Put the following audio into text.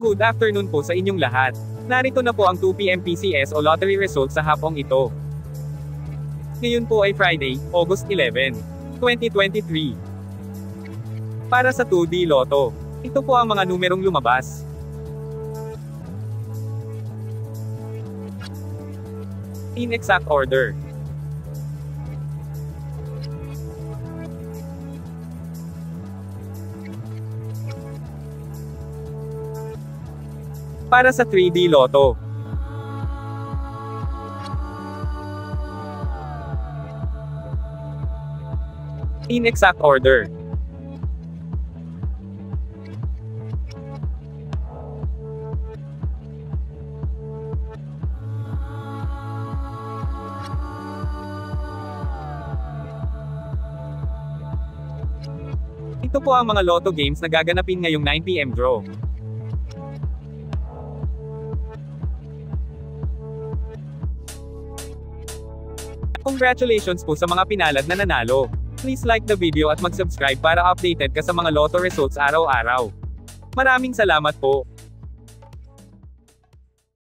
Good afternoon po sa inyong lahat. Narito na po ang 2 PM PCS o lottery results sa hapong ito. Ngayon po ay Friday, August 11, 2023. Para sa 2D Lotto, ito po ang mga numerong lumabas. In exact order. Para sa 3D Lotto, in exact order. Ito po ang mga Lotto games na gaganapin ngayong 9 PM draw. Congratulations po sa mga pinalad na nanalo. Please like the video at mag-subscribe para updated ka sa mga Lotto results araw-araw. Maraming salamat po.